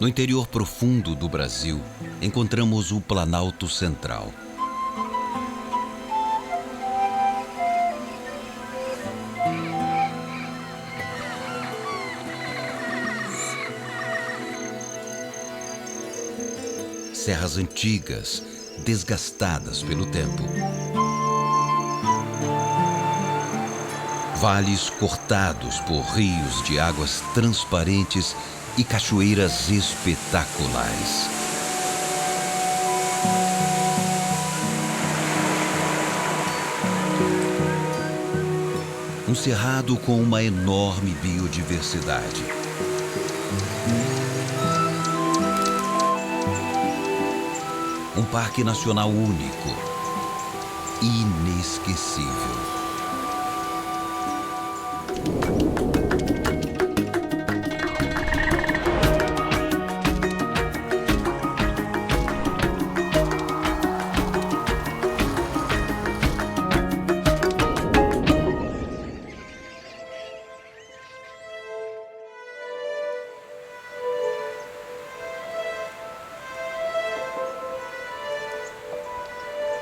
No interior profundo do Brasil, encontramos o Planalto Central. Serras antigas, desgastadas pelo tempo. Vales cortados por rios de águas transparentes e cachoeiras espetaculares. Um cerrado com uma enorme biodiversidade. Um parque nacional único, inesquecível.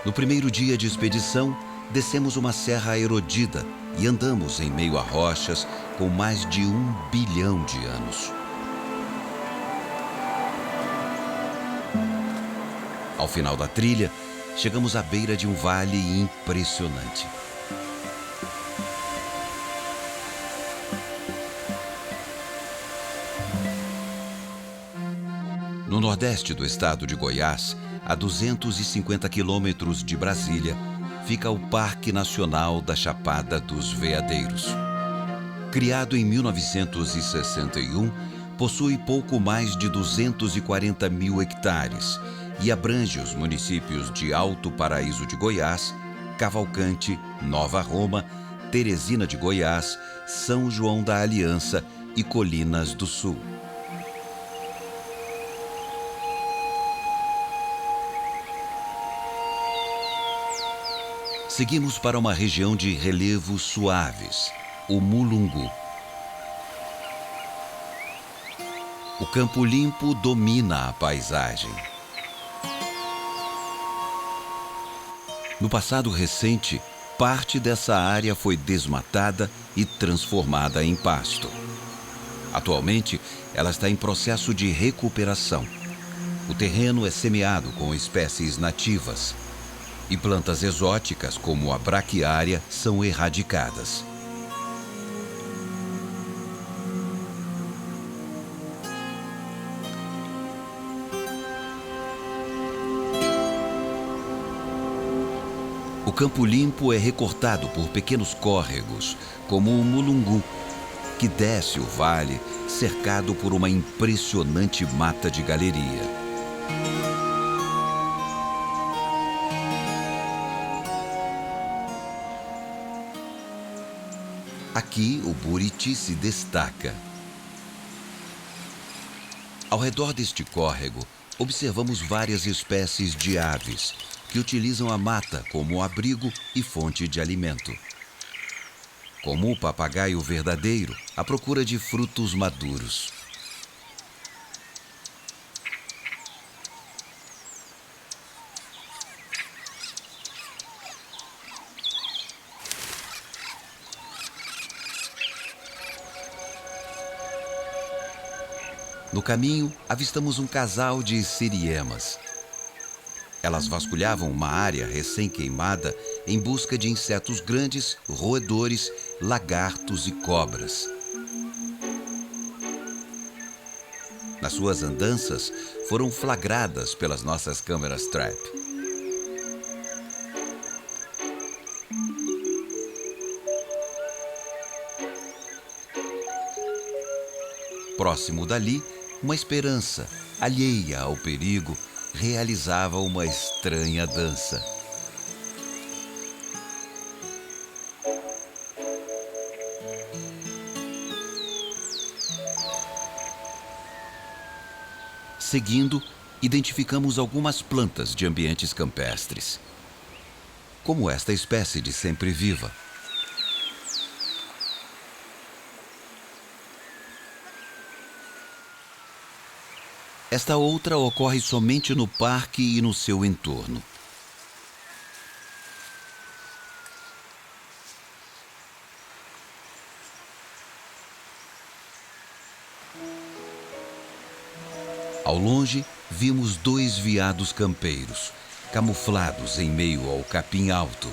No primeiro dia de expedição, descemos uma serra erodida e andamos em meio a rochas com mais de 1 bilhão de anos. Ao final da trilha, chegamos à beira de um vale impressionante. No nordeste do estado de Goiás, a 250 quilômetros de Brasília, fica o Parque Nacional da Chapada dos Veadeiros. Criado em 1961, possui pouco mais de 240 mil hectares e abrange os municípios de Alto Paraíso de Goiás, Cavalcante, Nova Roma, Teresina de Goiás, São João da Aliança e Colinas do Sul. Seguimos para uma região de relevos suaves, o Mulungu. O Campo Limpo domina a paisagem. No passado recente, parte dessa área foi desmatada e transformada em pasto. Atualmente, ela está em processo de recuperação. O terreno é semeado com espécies nativas. E plantas exóticas, como a braquiária, são erradicadas. O Campo Limpo é recortado por pequenos córregos, como o Mulungu, que desce o vale cercado por uma impressionante mata de galeria. Aqui, o Buriti se destaca. Ao redor deste córrego, observamos várias espécies de aves que utilizam a mata como abrigo e fonte de alimento. Como o papagaio verdadeiro, à procura de frutos maduros. No caminho, avistamos um casal de siriemas. Elas vasculhavam uma área recém-queimada em busca de insetos grandes, roedores, lagartos e cobras. Nas suas andanças, foram flagradas pelas nossas câmeras trap. Próximo dali, uma esperança, alheia ao perigo, realizava uma estranha dança. Seguindo, identificamos algumas plantas de ambientes campestres, como esta espécie de sempre-viva. Esta outra ocorre somente no parque e no seu entorno. Ao longe, vimos 2 veados campeiros, camuflados em meio ao capim alto.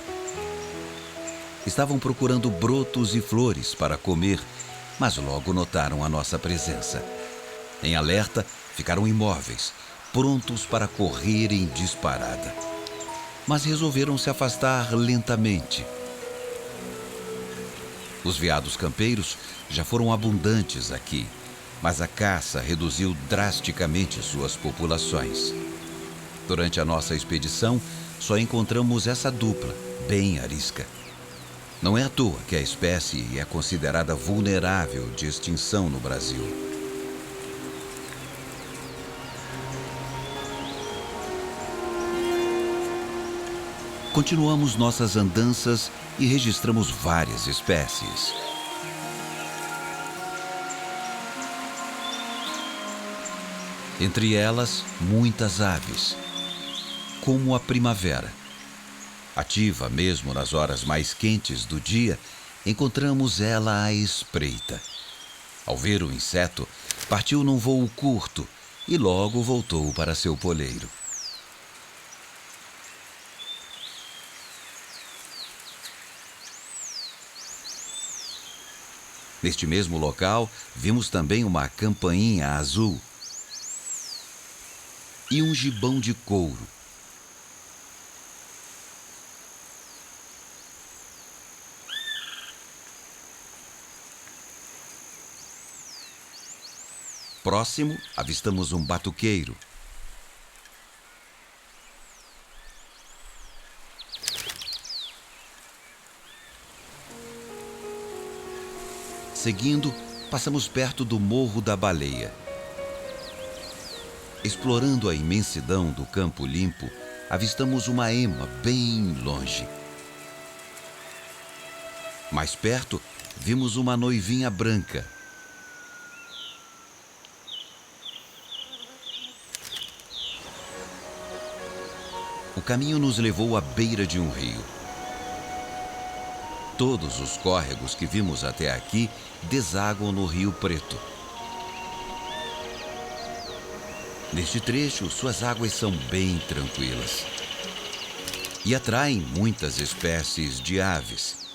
Estavam procurando brotos e flores para comer, mas logo notaram a nossa presença. Em alerta, ficaram imóveis, prontos para correr em disparada. Mas resolveram se afastar lentamente. Os veados campeiros já foram abundantes aqui, mas a caça reduziu drasticamente suas populações. Durante a nossa expedição, só encontramos essa dupla, bem arisca. Não é à toa que a espécie é considerada vulnerável de extinção no Brasil. Continuamos nossas andanças e registramos várias espécies. Entre elas, muitas aves, como a primavera. Ativa mesmo nas horas mais quentes do dia, encontramos ela à espreita. Ao ver o inseto, partiu num voo curto e logo voltou para seu poleiro. Neste mesmo local, vimos também uma campainha azul e um gibão de couro. Próximo, avistamos um batuqueiro. Seguindo, passamos perto do Morro da Baleia. Explorando a imensidão do Campo Limpo, avistamos uma ema bem longe. Mais perto, vimos uma noivinha branca. O caminho nos levou à beira de um rio. Todos os córregos que vimos até aqui desaguam no Rio Preto. Neste trecho, suas águas são bem tranquilas e atraem muitas espécies de aves.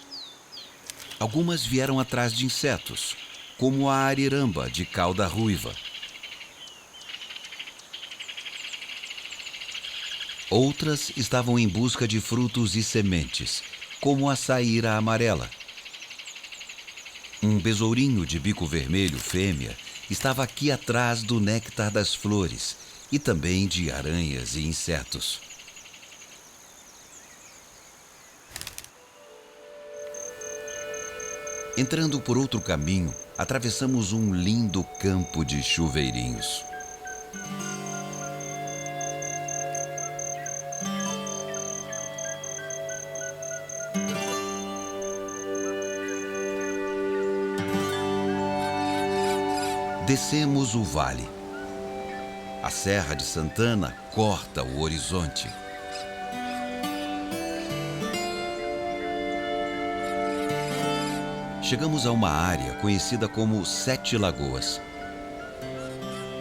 Algumas vieram atrás de insetos, como a ariramba de cauda ruiva. Outras estavam em busca de frutos e sementes, como a saíra amarela. Um besourinho de bico vermelho fêmea estava aqui atrás do néctar das flores e também de aranhas e insetos. Entrando por outro caminho, atravessamos um lindo campo de chuveirinhos. Descemos o vale. A Serra de Santana corta o horizonte. Chegamos a uma área conhecida como Sete Lagoas.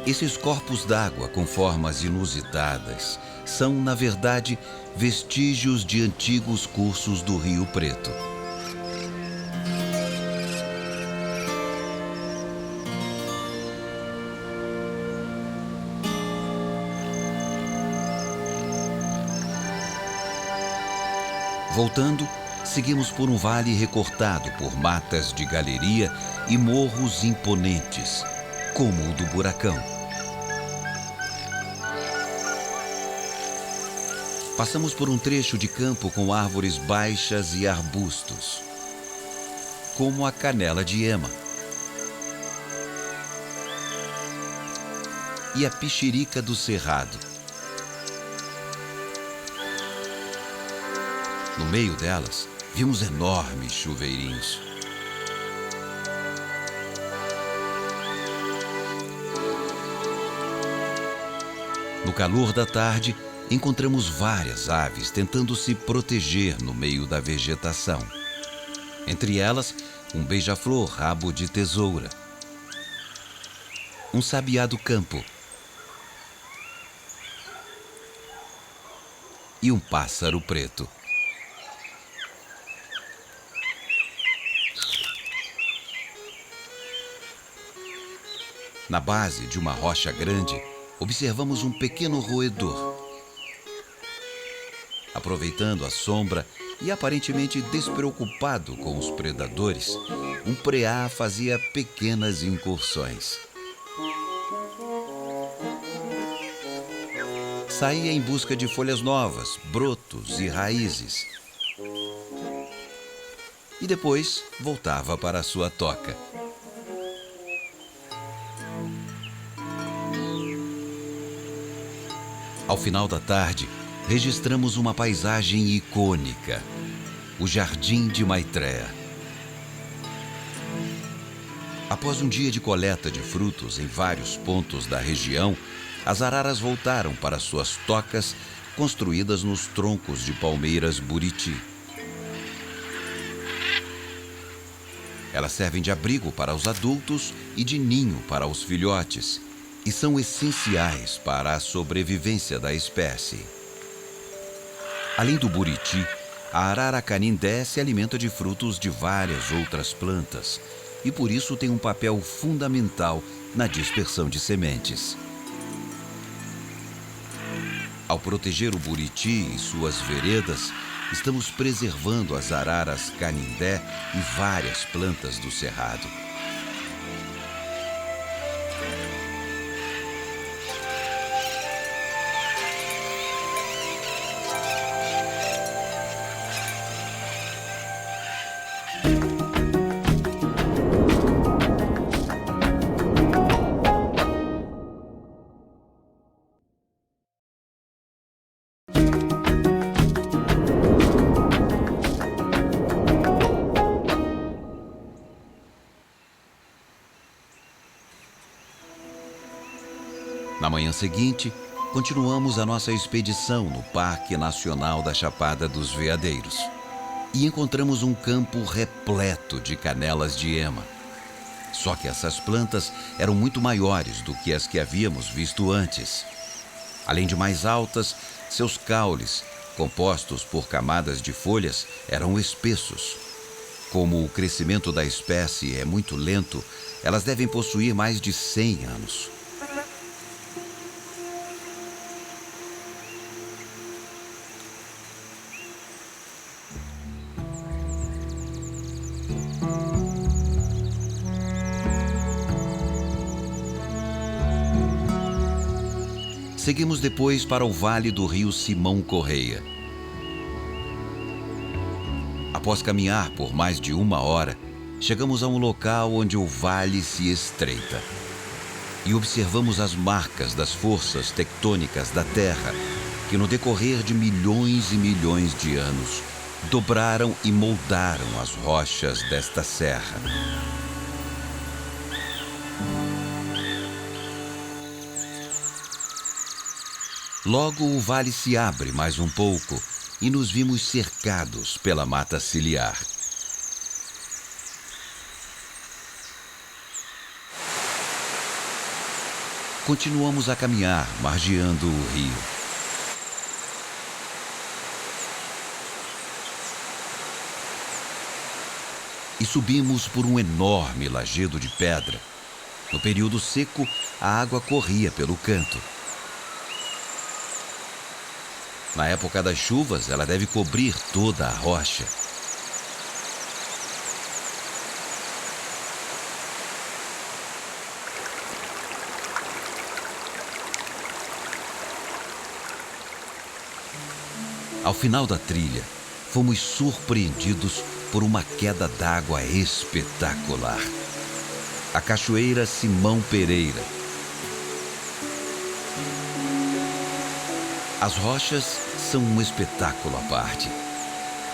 Esses corpos d'água com formas inusitadas são, na verdade, vestígios de antigos cursos do Rio Preto. Voltando, seguimos por um vale recortado por matas de galeria e morros imponentes, como o do Buracão. Passamos por um trecho de campo com árvores baixas e arbustos, como a canela de ema e a pixirica do cerrado. No meio delas, vimos enormes chuveirinhos. No calor da tarde, encontramos várias aves tentando se proteger no meio da vegetação. Entre elas, um beija-flor rabo de tesoura, um sabiá do campo e um pássaro preto. Na base de uma rocha grande, observamos um pequeno roedor. Aproveitando a sombra e aparentemente despreocupado com os predadores, um preá fazia pequenas incursões. Saía em busca de folhas novas, brotos e raízes. E depois voltava para a sua toca. Ao final da tarde, registramos uma paisagem icônica, o Jardim de Maitreya. Após um dia de coleta de frutos em vários pontos da região, as araras voltaram para suas tocas construídas nos troncos de palmeiras buriti. Elas servem de abrigo para os adultos e de ninho para os filhotes, e são essenciais para a sobrevivência da espécie. Além do buriti, a arara canindé se alimenta de frutos de várias outras plantas e por isso tem um papel fundamental na dispersão de sementes. Ao proteger o buriti e suas veredas, estamos preservando as araras canindé e várias plantas do cerrado. Na manhã seguinte, continuamos a nossa expedição no Parque Nacional da Chapada dos Veadeiros e encontramos um campo repleto de canelas de ema. Só que essas plantas eram muito maiores do que as que havíamos visto antes. Além de mais altas, seus caules, compostos por camadas de folhas, eram espessos. Como o crescimento da espécie é muito lento, elas devem possuir mais de 100 anos. Seguimos depois para o vale do rio Simão Correia. Após caminhar por mais de 1 hora, chegamos a um local onde o vale se estreita. E observamos as marcas das forças tectônicas da Terra, que no decorrer de milhões e milhões de anos, dobraram e moldaram as rochas desta serra. Logo o vale se abre mais um pouco e nos vimos cercados pela mata ciliar. Continuamos a caminhar, margeando o rio. E subimos por um enorme lajedo de pedra. No período seco, a água corria pelo canto. Na época das chuvas, ela deve cobrir toda a rocha. Ao final da trilha, fomos surpreendidos por uma queda d'água espetacular. A Cachoeira Simão Pereira. As rochas são um espetáculo à parte.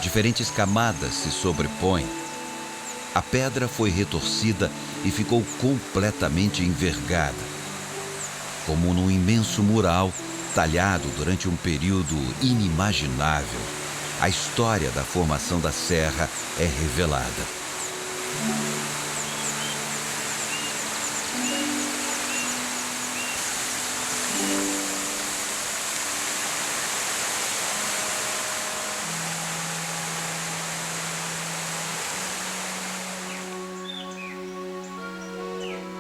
Diferentes camadas se sobrepõem. A pedra foi retorcida e ficou completamente envergada. Como num imenso mural, talhado durante um período inimaginável, a história da formação da serra é revelada.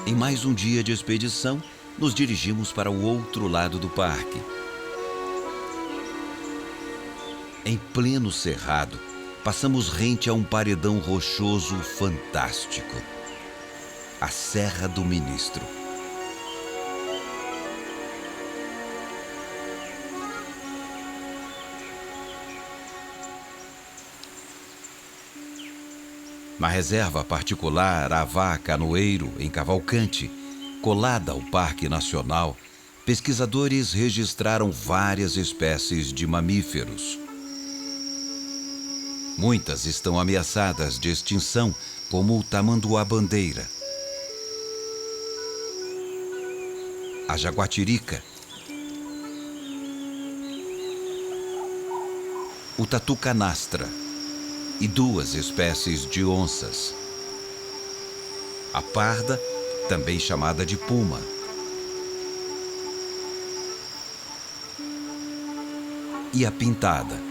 Em mais um dia de expedição, nos dirigimos para o outro lado do parque. Em pleno cerrado, passamos rente a um paredão rochoso fantástico. A Serra do Ministro. Na reserva particular Avá Canoeiro, em Cavalcante, colada ao Parque Nacional, pesquisadores registraram várias espécies de mamíferos. Muitas estão ameaçadas de extinção, como o tamanduá-bandeira, a jaguatirica, o tatu-canastra e 2 espécies de onças. A parda, também chamada de puma. E a pintada.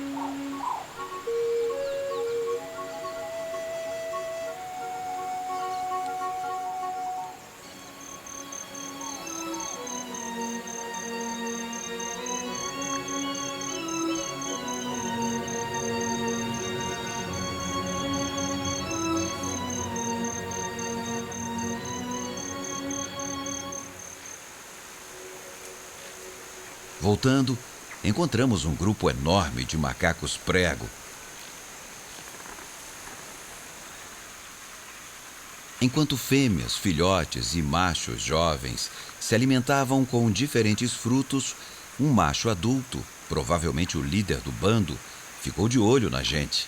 Voltando, encontramos um grupo enorme de macacos prego. Enquanto fêmeas, filhotes e machos jovens se alimentavam com diferentes frutos, um macho adulto, provavelmente o líder do bando, ficou de olho na gente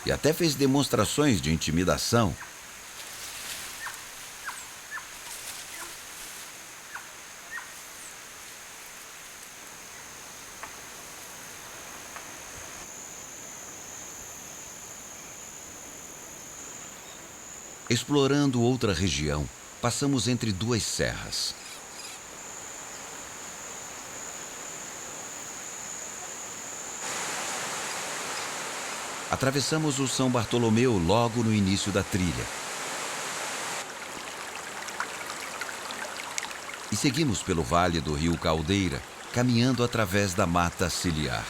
e até fez demonstrações de intimidação. Explorando outra região, passamos entre 2 serras. Atravessamos o São Bartolomeu logo no início da trilha. E seguimos pelo vale do Rio Caldeira, caminhando através da mata ciliar.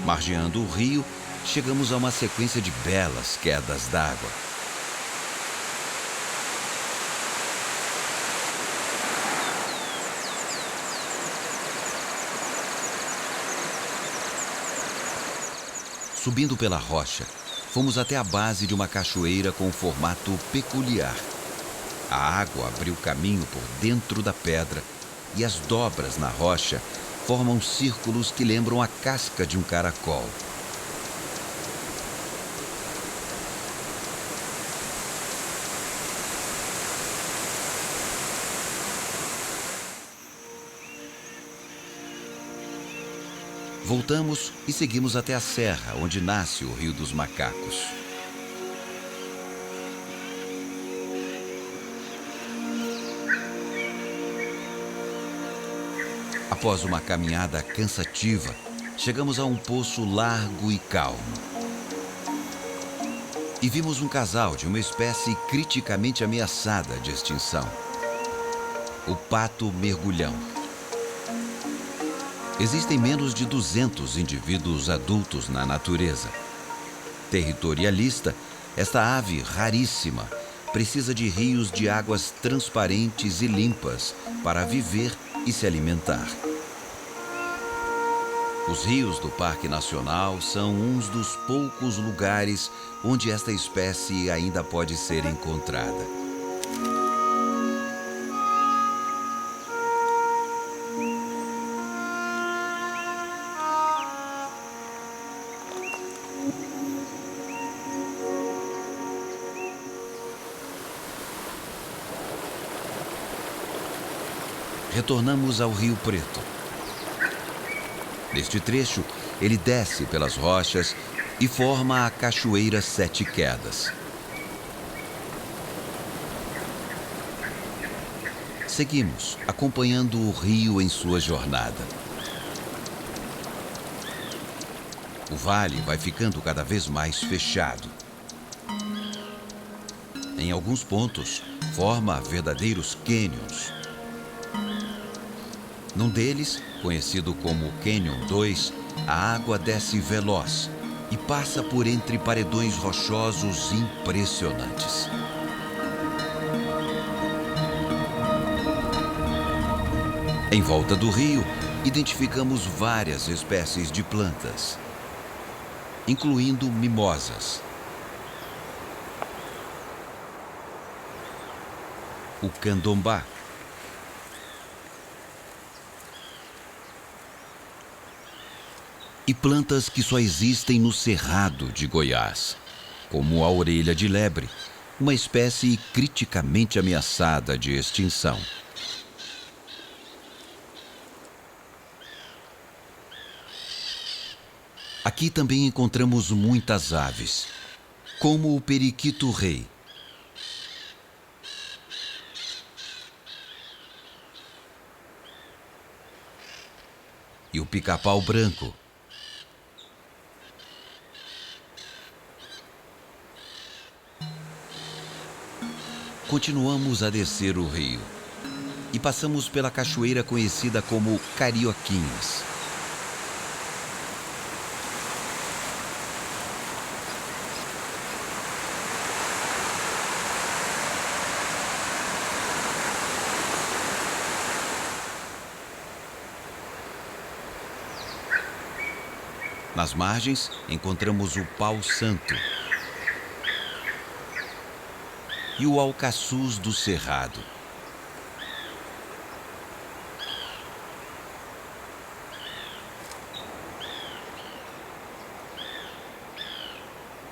Margeando o rio, chegamos a uma sequência de belas quedas d'água. Subindo pela rocha, fomos até a base de uma cachoeira com um formato peculiar. A água abriu caminho por dentro da pedra e as dobras na rocha formam círculos que lembram a casca de um caracol. Voltamos e seguimos até a serra, onde nasce o Rio dos Macacos. Após uma caminhada cansativa, chegamos a um poço largo e calmo. E vimos um casal de uma espécie criticamente ameaçada de extinção: o pato mergulhão. Existem menos de 200 indivíduos adultos na natureza. Territorialista, esta ave raríssima precisa de rios de águas transparentes e limpas para viver e se alimentar. Os rios do Parque Nacional são uns dos poucos lugares onde esta espécie ainda pode ser encontrada. Retornamos ao Rio Preto. Neste trecho, ele desce pelas rochas e forma a Cachoeira Sete Quedas. Seguimos, acompanhando o rio em sua jornada. O vale vai ficando cada vez mais fechado. Em alguns pontos, forma verdadeiros cânions. Num deles, conhecido como Cânion 2, a água desce veloz e passa por entre paredões rochosos impressionantes. Em volta do rio, identificamos várias espécies de plantas, incluindo mimosas. O candombá. E plantas que só existem no Cerrado de Goiás, como a orelha de lebre, uma espécie criticamente ameaçada de extinção. Aqui também encontramos muitas aves, como o periquito-rei. E o pica-pau branco. Continuamos a descer o rio e passamos pela cachoeira conhecida como Carioquinhas. Nas margens, encontramos o pau-santo e o alcaçuz do Cerrado.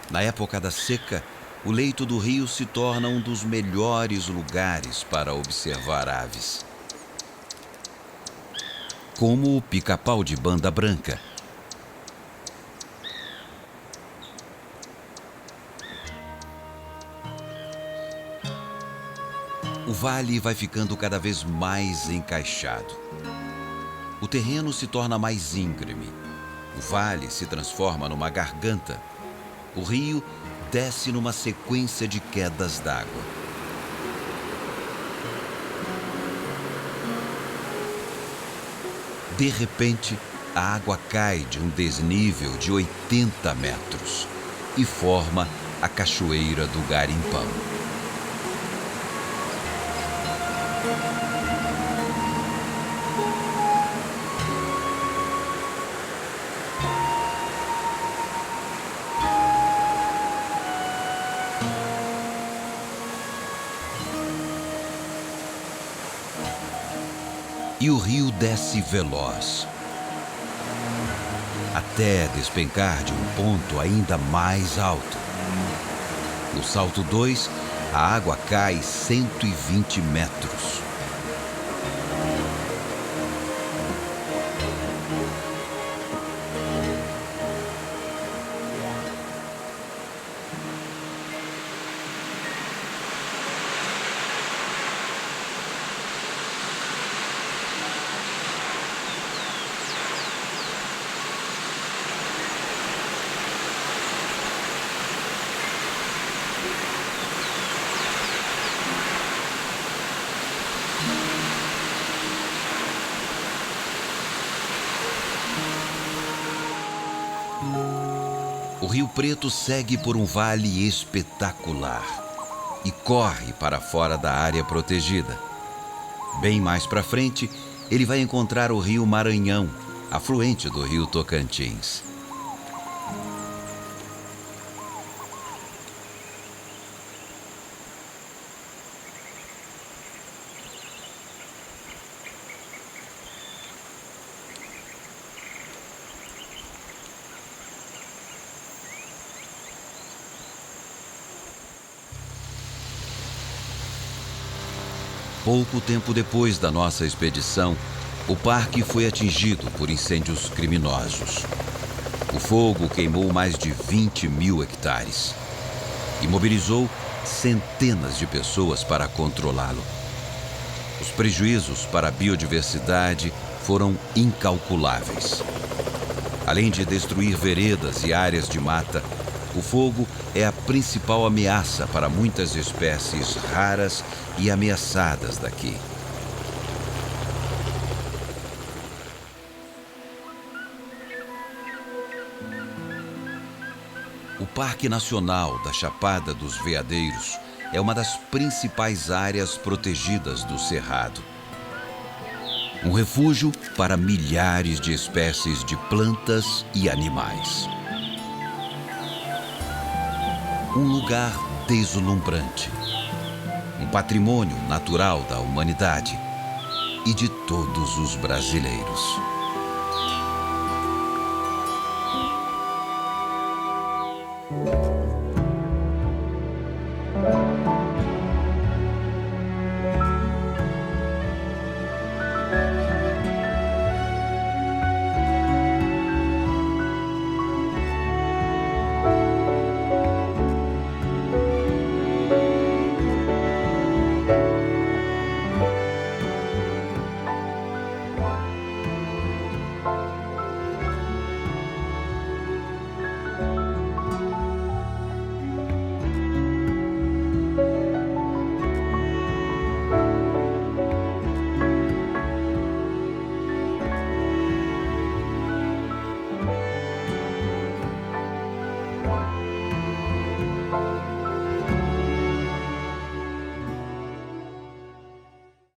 Na época da seca, o leito do rio se torna um dos melhores lugares para observar aves, como o pica-pau de banda branca. O vale vai ficando cada vez mais encaixado. O terreno se torna mais íngreme. O vale se transforma numa garganta. O rio desce numa sequência de quedas d'água. De repente, a água cai de um desnível de 80 metros e forma a Cachoeira do Garimpão. E o rio desce veloz, até despencar de um ponto ainda mais alto. No salto 2, a água cai 120 metros. O Rio Preto segue por um vale espetacular e corre para fora da área protegida. Bem mais para frente, ele vai encontrar o Rio Maranhão, afluente do rio Tocantins. Pouco tempo depois da nossa expedição, o parque foi atingido por incêndios criminosos. O fogo queimou mais de 20.000 hectares e mobilizou centenas de pessoas para controlá-lo. Os prejuízos para a biodiversidade foram incalculáveis. Além de destruir veredas e áreas de mata, o fogo é a principal ameaça para muitas espécies raras e ameaçadas daqui. O Parque Nacional da Chapada dos Veadeiros é uma das principais áreas protegidas do Cerrado. Um refúgio para milhares de espécies de plantas e animais. Um lugar deslumbrante. Um patrimônio natural da humanidade e de todos os brasileiros.